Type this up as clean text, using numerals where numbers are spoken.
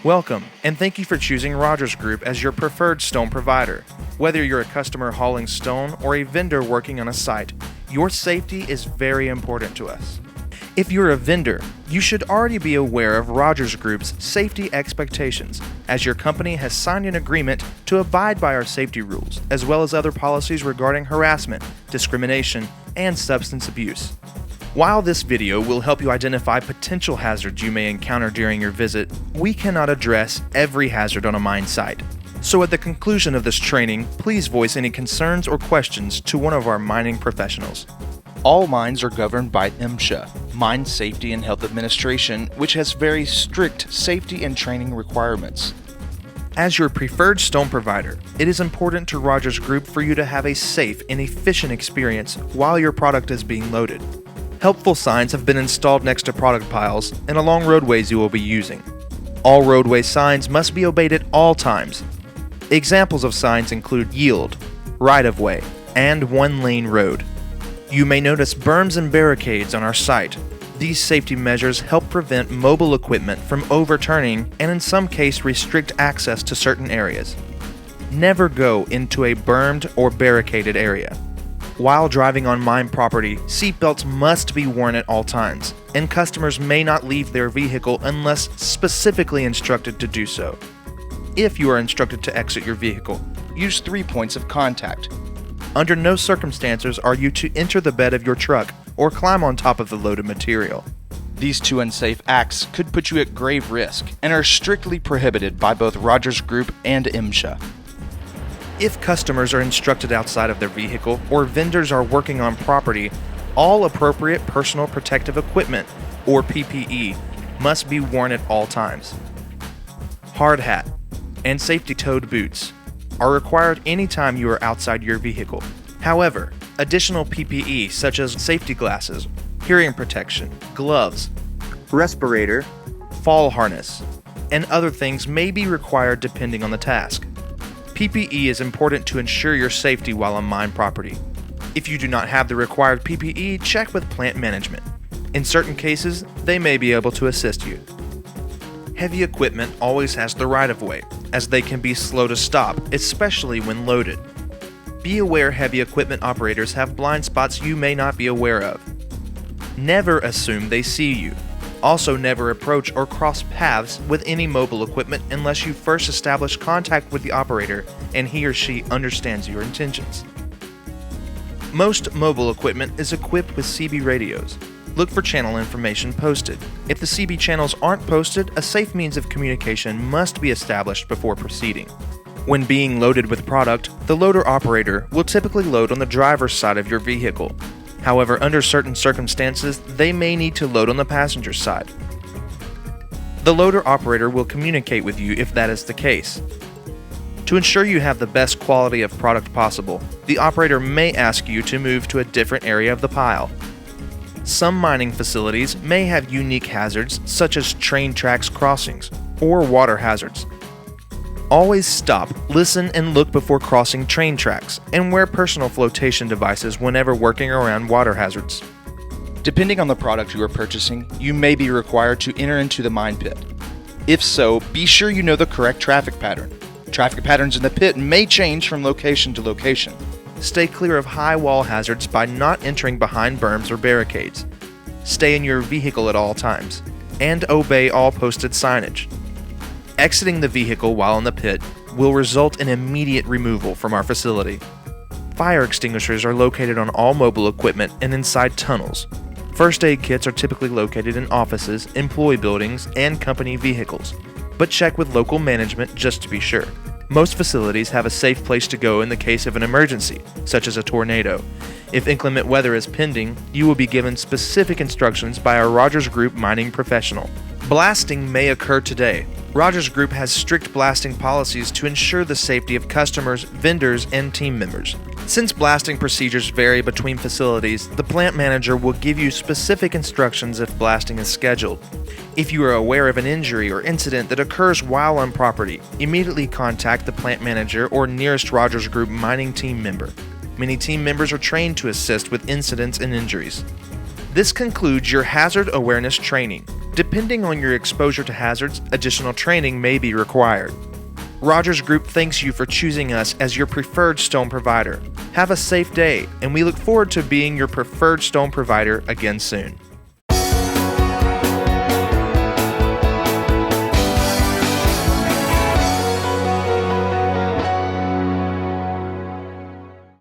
Welcome, and thank you for choosing Rogers Group as your preferred stone provider. Whether you're a customer hauling stone or a vendor working on a site, your safety is very important to us. If you're a vendor, you should already be aware of Rogers Group's safety expectations, as your company has signed an agreement to abide by our safety rules, as well as other policies regarding harassment, discrimination, and substance abuse. While this video will help you identify potential hazards you may encounter during your visit, we cannot address every hazard on a mine site. So at the conclusion of this training, please voice any concerns or questions to one of our mining professionals. All mines are governed by MSHA, Mine Safety and Health Administration, which has very strict safety and training requirements. As your preferred stone provider, it is important to Rogers Group for you to have a safe and efficient experience while your product is being loaded. Helpful signs have been installed next to product piles and along roadways you will be using. All roadway signs must be obeyed at all times. Examples of signs include yield, right-of-way, and one-lane road. You may notice berms and barricades on our site. These safety measures help prevent mobile equipment from overturning and in some cases restrict access to certain areas. Never go into a bermed or barricaded area. While driving on mine property, seatbelts must be worn at all times, and customers may not leave their vehicle unless specifically instructed to do so. If you are instructed to exit your vehicle, use 3 points of contact. Under no circumstances are you to enter the bed of your truck or climb on top of the loaded material. These two unsafe acts could put you at grave risk and are strictly prohibited by both Rogers Group and MSHA. If customers are instructed outside of their vehicle or vendors are working on property, all appropriate personal protective equipment, or PPE, must be worn at all times. Hard hat and safety-toed boots are required anytime you are outside your vehicle. However, additional PPE such as safety glasses, hearing protection, gloves, respirator, fall harness, and other things may be required depending on the task. PPE is important to ensure your safety while on mine property. If you do not have the required PPE, check with plant management. In certain cases, they may be able to assist you. Heavy equipment always has the right-of-way, as they can be slow to stop, especially when loaded. Be aware heavy equipment operators have blind spots you may not be aware of. Never assume they see you. Also, never approach or cross paths with any mobile equipment unless you first establish contact with the operator and he or she understands your intentions. Most mobile equipment is equipped with CB radios. Look for channel information posted. If the CB channels aren't posted, a safe means of communication must be established before proceeding. When being loaded with product, the loader operator will typically load on the driver's side of your vehicle. However, under certain circumstances, they may need to load on the passenger side. The loader operator will communicate with you if that is the case. To ensure you have the best quality of product possible, the operator may ask you to move to a different area of the pile. Some mining facilities may have unique hazards such as train tracks crossings or water hazards. Always stop, listen, and look before crossing train tracks, and wear personal flotation devices whenever working around water hazards. Depending on the product you are purchasing, you may be required to enter into the mine pit. If so, be sure you know the correct traffic pattern. Traffic patterns in the pit may change from location to location. Stay clear of high wall hazards by not entering behind berms or barricades. Stay in your vehicle at all times, and obey all posted signage. Exiting the vehicle while in the pit will result in immediate removal from our facility. Fire extinguishers are located on all mobile equipment and inside tunnels. First aid kits are typically located in offices, employee buildings, and company vehicles, but check with local management just to be sure. Most facilities have a safe place to go in the case of an emergency, such as a tornado. If inclement weather is pending, you will be given specific instructions by a Rogers Group mining professional. Blasting may occur today. Rogers Group has strict blasting policies to ensure the safety of customers, vendors, and team members. Since blasting procedures vary between facilities, the plant manager will give you specific instructions if blasting is scheduled. If you are aware of an injury or incident that occurs while on property, immediately contact the plant manager or nearest Rogers Group mining team member. Many team members are trained to assist with incidents and injuries. This concludes your hazard awareness training. Depending on your exposure to hazards, additional training may be required. Rogers Group thanks you for choosing us as your preferred stone provider. Have a safe day, and we look forward to being your preferred stone provider again soon.